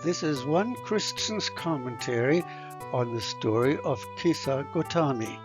This is one Christian's commentary on the story of Kisa Gotami.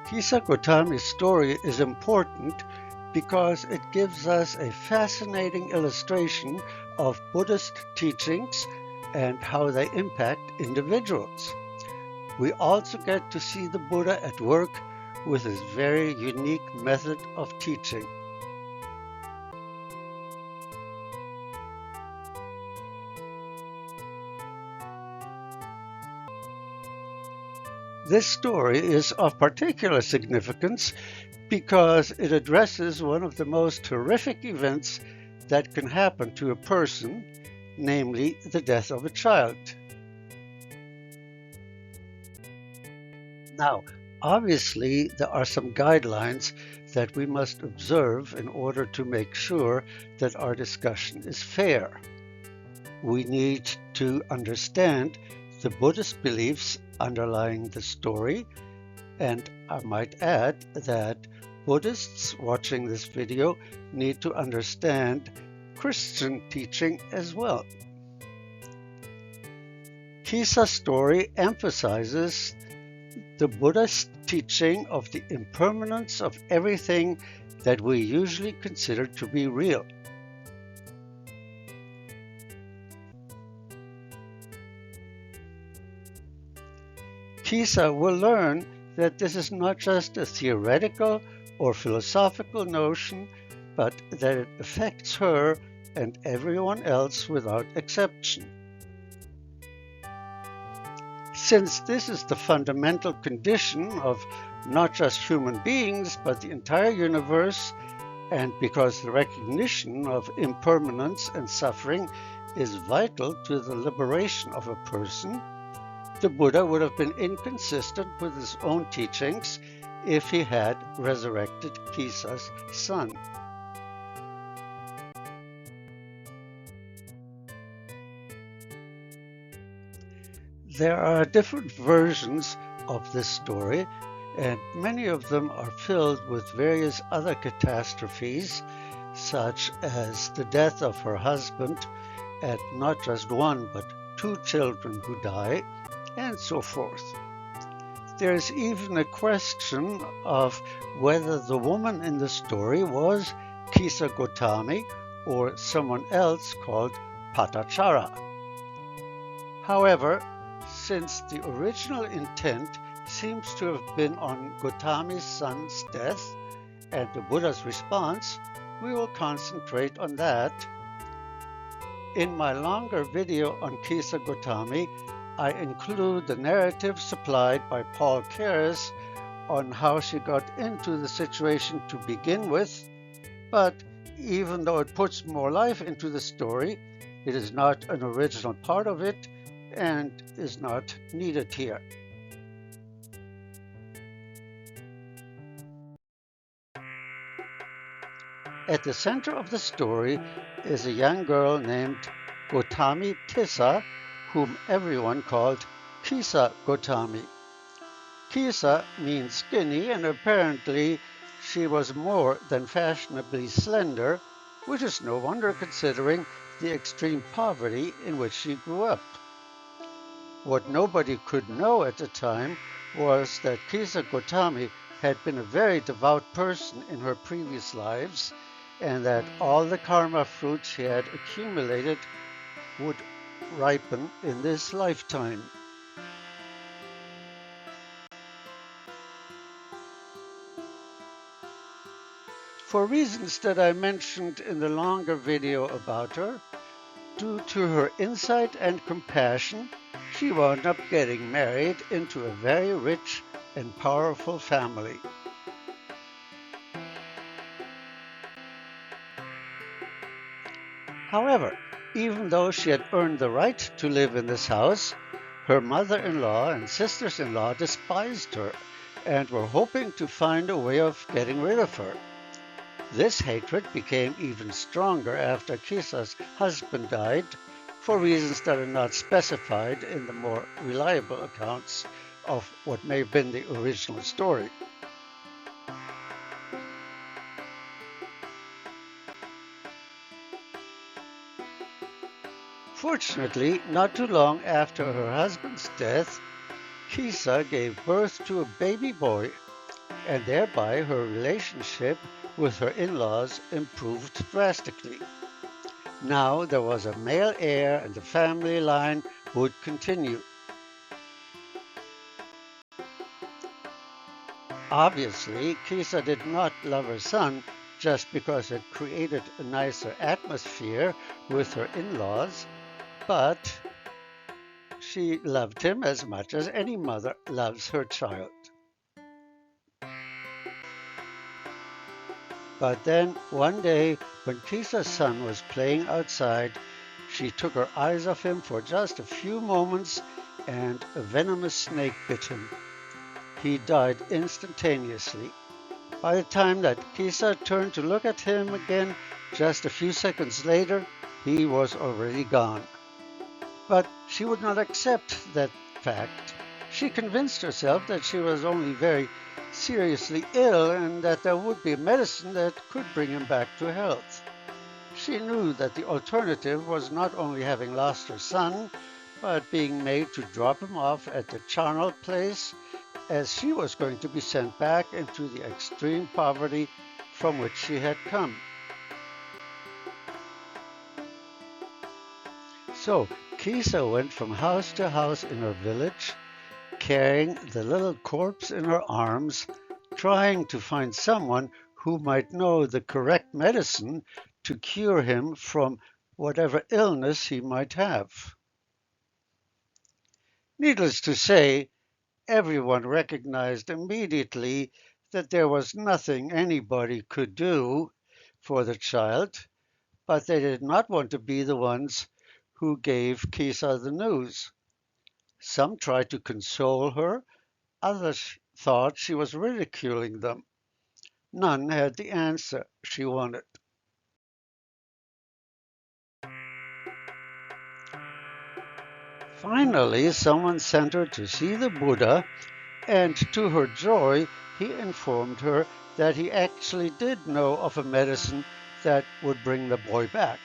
Kisa Gotami's story is important because it gives us a fascinating illustration of Buddhist teachings and how they impact individuals. We also get to see the Buddha at work with his very unique method of teaching. This story is of particular significance because it addresses one of the most horrific events that can happen to a person, namely the death of a child. Now, obviously, there are some guidelines that we must observe in order to make sure that our discussion is fair. We need to understand the Buddhist beliefs underlying the story, and I might add that Buddhists watching this video need to understand Christian teaching as well. Kisa's story emphasizes the Buddhist teaching of the impermanence of everything that we usually consider to be real. Kisa will learn that this is not just a theoretical or philosophical notion, but that it affects her and everyone else without exception. Since this is the fundamental condition of not just human beings, but the entire universe, and because the recognition of impermanence and suffering is vital to the liberation of a person, the Buddha would have been inconsistent with his own teachings if he had resurrected Kisa's son. There are different versions of this story, and many of them are filled with various other catastrophes, such as the death of her husband and not just one but 2 children who die, and so forth. There is even a question of whether the woman in the story was Kisa Gotami or someone else called Patachara. However, since the original intent seems to have been on Gotami's son's death and the Buddha's response, we will concentrate on that. In my longer video on Kisa Gotami, I include the narrative supplied by Paul Keres on how she got into the situation to begin with, but even though it puts more life into the story, it is not an original part of it and is not needed here. At the center of the story is a young girl named Gotami Kisa, whom everyone called Kisa Gotami. Kisa means skinny, and apparently she was more than fashionably slender, which is no wonder considering the extreme poverty in which she grew up. What nobody could know at the time was that Kisa Gotami had been a very devout person in her previous lives, and that all the karma fruit she had accumulated would ripen in this lifetime. For reasons that I mentioned in the longer video about her, due to her insight and compassion, she wound up getting married into a very rich and powerful family. However, even though she had earned the right to live in this house, her mother-in-law and sisters-in-law despised her and were hoping to find a way of getting rid of her. This hatred became even stronger after Kisa's husband died, for reasons that are not specified in the more reliable accounts of what may have been the original story. Fortunately, not too long after her husband's death, Kisa gave birth to a baby boy, and thereby her relationship with her in-laws improved drastically. Now there was a male heir and the family line would continue. Obviously, Kisa did not love her son just because it created a nicer atmosphere with her in-laws, but she loved him as much as any mother loves her child. But then one day, when Kisa's son was playing outside, she took her eyes off him for just a few moments and a venomous snake bit him. He died instantaneously. By the time that Kisa turned to look at him again, just a few seconds later, he was already gone. But she would not accept that fact. She convinced herself that she was only very seriously ill and that there would be medicine that could bring him back to health. She knew that the alternative was not only having lost her son, but being made to drop him off at the charnel place, as she was going to be sent back into the extreme poverty from which she had come. So Kisa went from house to house in her village, carrying the little corpse in her arms, trying to find someone who might know the correct medicine to cure him from whatever illness he might have. Needless to say, everyone recognized immediately that there was nothing anybody could do for the child, but they did not want to be the ones who gave Kisa the news. Some tried to console her, others thought she was ridiculing them. None had the answer she wanted. Finally, someone sent her to see the Buddha, and to her joy, he informed her that he actually did know of a medicine that would bring the boy back.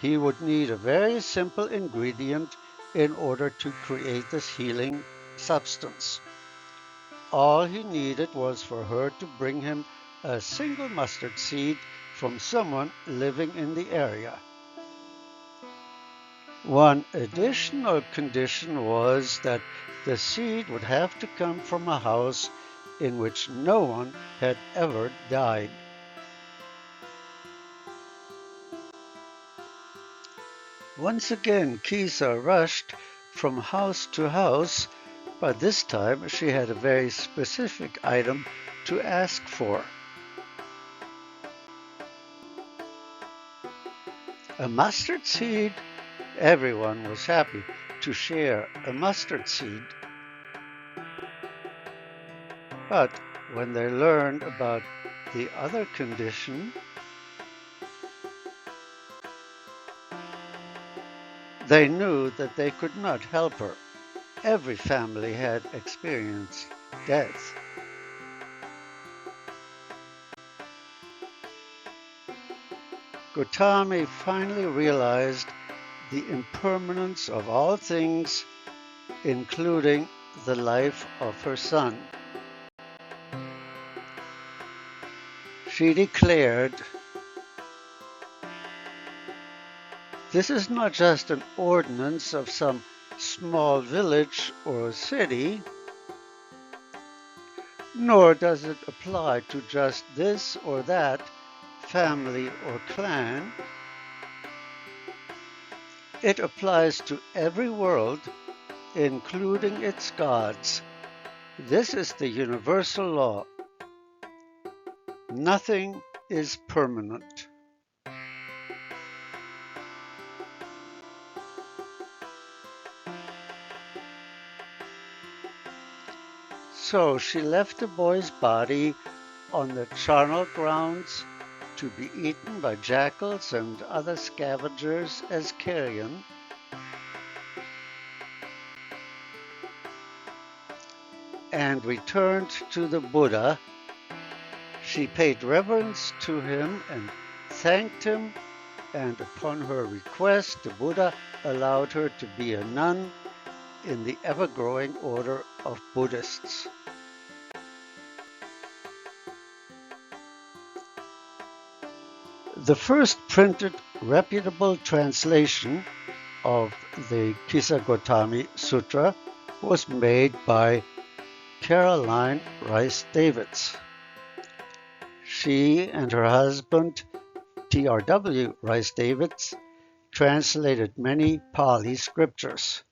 He would need a very simple ingredient in order to create this healing substance. All he needed was for her to bring him a single mustard seed from someone living in the area. One additional condition was that the seed would have to come from a house in which no one had ever died. Once again, Kisa rushed from house to house, but this time she had a very specific item to ask for. A mustard seed? Everyone was happy to share a mustard seed. But when they learned about the other condition, they knew that they could not help her. Every family had experienced death. Gotami finally realized the impermanence of all things, including the life of her son. She declared, "This is not just an ordinance of some small village or city, nor does it apply to just this or that family or clan. It applies to every world, including its gods. This is the universal law. Nothing is permanent." So she left the boy's body on the charnel grounds to be eaten by jackals and other scavengers as carrion, and returned to the Buddha. She paid reverence to him and thanked him, and upon her request, the Buddha allowed her to be a nun in the ever-growing order of Buddhists. The first printed reputable translation of the Kisa Gotami Sutra was made by Caroline Rice Davids. She and her husband, T.R.W. Rice Davids, translated many Pali scriptures.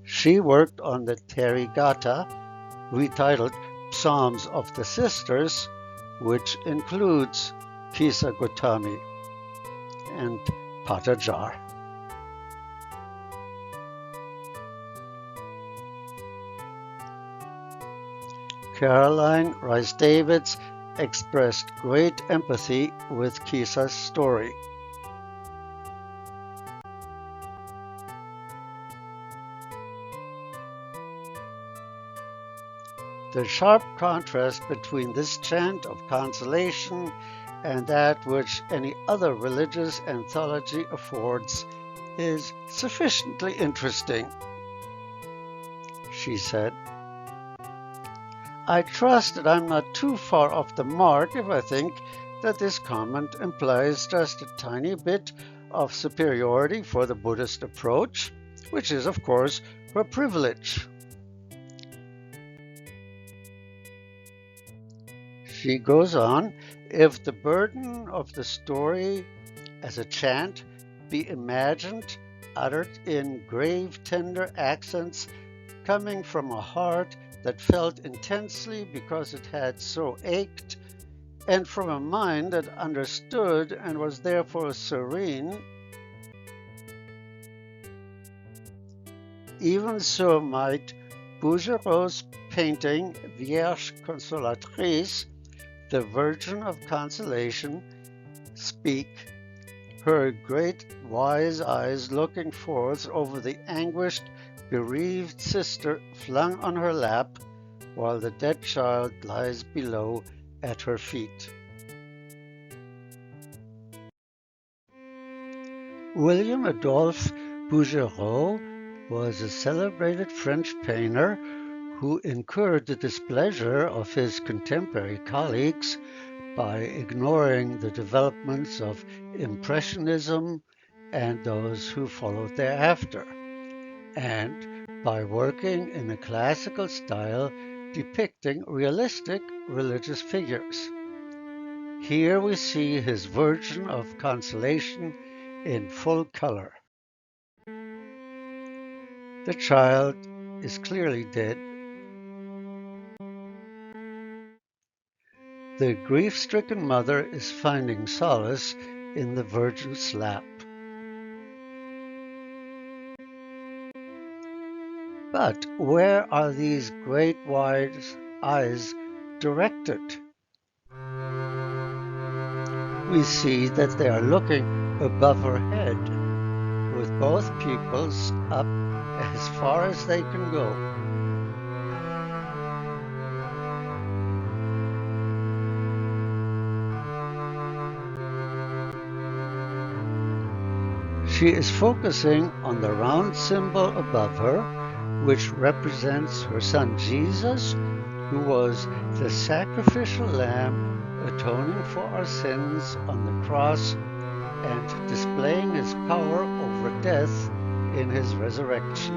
She worked on the Therigatha, retitled Psalms of the Sisters, which includes Kisa Gotami and Patajar. Caroline Rice Davids expressed great empathy with Kisa's story. The sharp contrast between this chant of consolation and that which any other religious anthology affords is sufficiently interesting, she said. I trust that I'm not too far off the mark if I think that this comment implies just a tiny bit of superiority for the Buddhist approach, which is, of course, her privilege. She goes on, if the burden of the story as a chant be imagined, uttered in grave, tender accents, coming from a heart that felt intensely because it had so ached, and from a mind that understood and was therefore serene, even so might Bouguereau's painting Vierge Consolatrice, the Virgin of Consolation, speak, her great wise eyes looking forth over the anguished, bereaved sister flung on her lap, while the dead child lies below at her feet. William Adolphe Bouguereau was a celebrated French painter who incurred the displeasure of his contemporary colleagues by ignoring the developments of Impressionism and those who followed thereafter, and by working in a classical style depicting realistic religious figures. Here we see his Virgin of Consolation in full color. The child is clearly dead. The grief-stricken mother is finding solace in the Virgin's lap. But where are these great wide eyes directed? We see that they are looking above her head, with both pupils up as far as they can go. She is focusing on the round symbol above her, which represents her son Jesus, who was the sacrificial lamb atoning for our sins on the cross and displaying his power over death in his resurrection.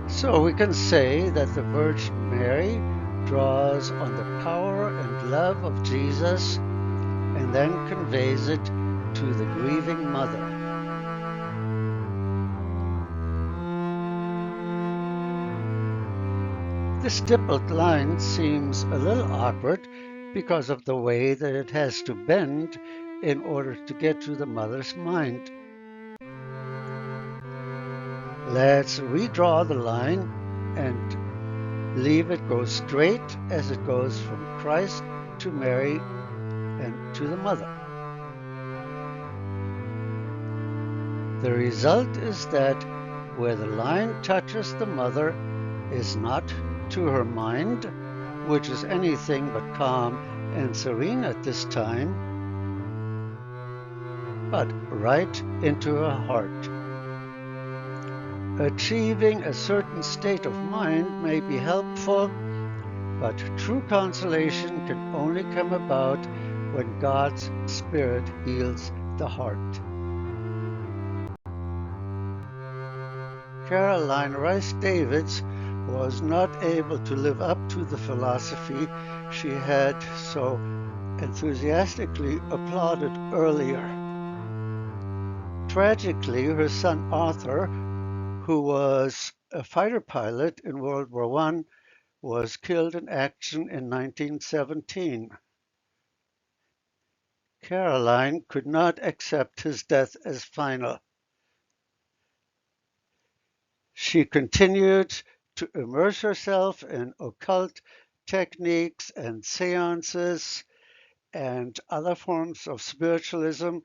So we can say that the Virgin Mary draws on the power and love of Jesus and then conveys it to the grieving mother. The stippled line seems a little awkward because of the way that it has to bend in order to get to the mother's mind. Let's redraw the line and leave it go straight as it goes from Christ to Mary and to the mother. The result is that where the line touches the mother is not to her mind, which is anything but calm and serene at this time, but right into her heart. Achieving a certain state of mind may be helpful, but true consolation can only come about when God's Spirit heals the heart. Caroline Rice Davids was not able to live up to the philosophy she had so enthusiastically applauded earlier. Tragically, her son Arthur, who was a fighter pilot in World War I, was killed in action in 1917. Caroline could not accept his death as final. She continued to immerse herself in occult techniques and seances and other forms of spiritualism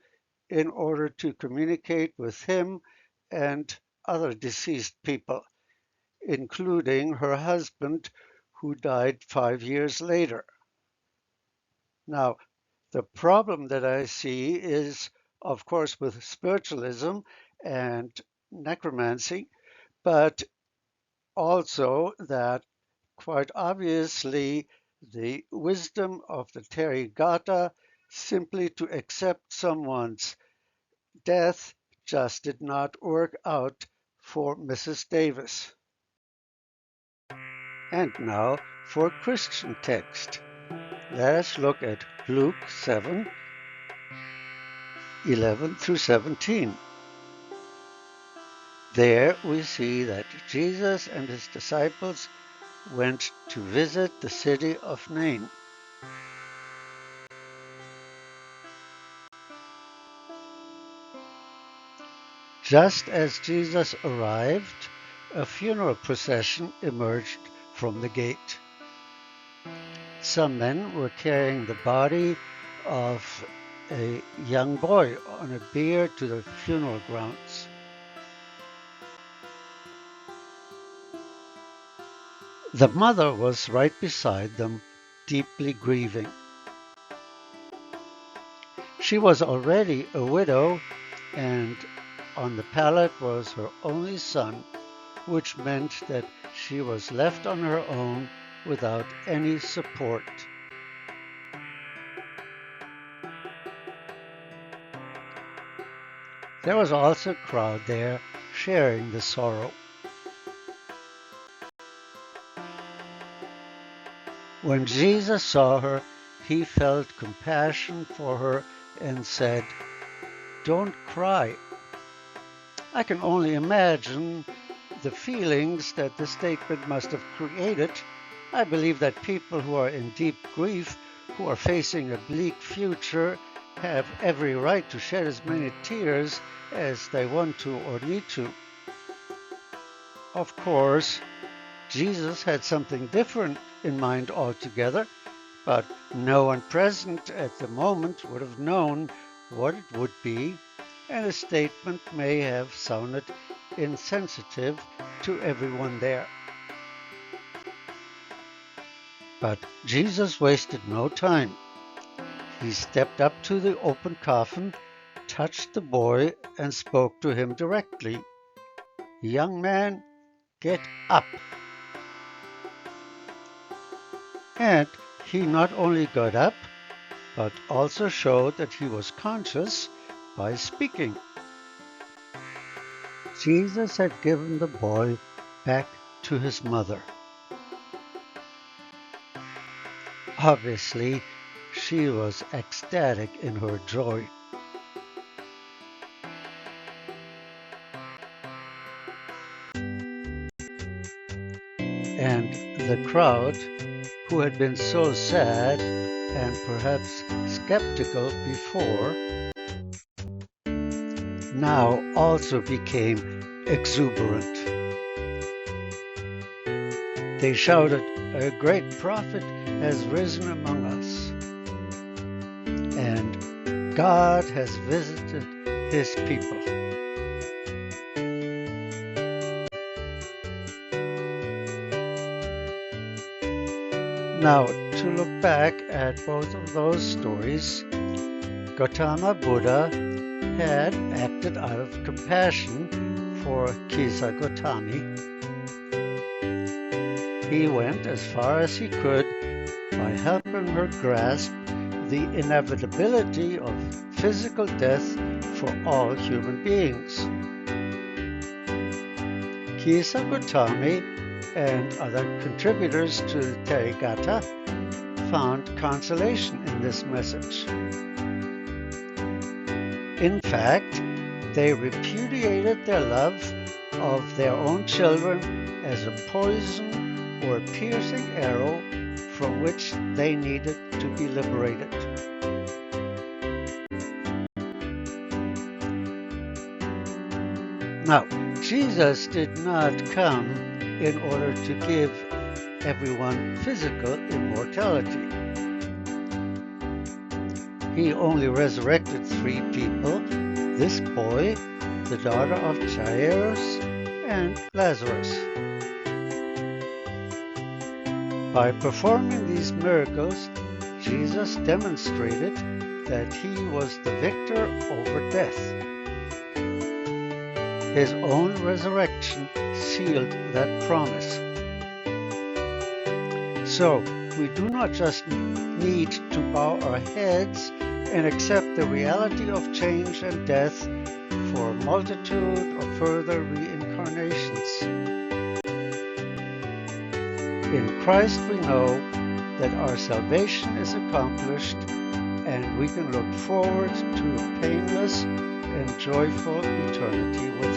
in order to communicate with him and other deceased people, including her husband, who died 5 years later. Now, the problem that I see is, of course, with spiritualism and necromancy, but also that quite obviously the wisdom of the Therigatha simply to accept someone's death just did not work out for Mrs. Davis. And now for a Christian text. Let us look at Luke 7:11 through 17. There we see that Jesus and his disciples went to visit the city of Nain. Just as Jesus arrived, a funeral procession emerged from the gate. Some men were carrying the body of a young boy on a bier to the funeral grounds. The mother was right beside them, deeply grieving. She was already a widow, and on the pallet was her only son, which meant that she was left on her own without any support. There was also a crowd there sharing the sorrow. When Jesus saw her, he felt compassion for her and said, "Don't cry." I can only imagine the feelings that this statement must have created. I believe that people who are in deep grief, who are facing a bleak future, have every right to shed as many tears as they want to or need to. Of course, Jesus had something different in mind altogether, but no one present at the moment would have known what it would be, and the statement may have sounded insensitive to everyone there. But Jesus wasted no time. He stepped up to the open coffin, touched the boy, and spoke to him directly. "Young man, get up." And he not only got up, but also showed that he was conscious by speaking. Jesus had given the boy back to his mother. Obviously, she was ecstatic in her joy. And the crowd, who had been so sad and perhaps skeptical before, now also became exuberant. They shouted, "A great prophet has risen among us, and God has visited his people." Now, to look back at both of those stories, Gautama Buddha had acted out of compassion for Kisa Gotami. He went as far as he could by helping her grasp the inevitability of physical death for all human beings. Kisa Gotami and other contributors to the Therigatha found consolation in this message. In fact, they repudiated their love of their own children as a poison or piercing arrow from which they needed to be liberated. Now, Jesus did not come in order to give everyone physical immortality. He only resurrected 3 people, this boy, the daughter of Jairus, and Lazarus. By performing these miracles, Jesus demonstrated that he was the victor over death. His own resurrection sealed that promise. So, we do not just need to bow our heads and accept the reality of change and death for a multitude of further reincarnations. In Christ we know that our salvation is accomplished and we can look forward to a painless and joyful eternity with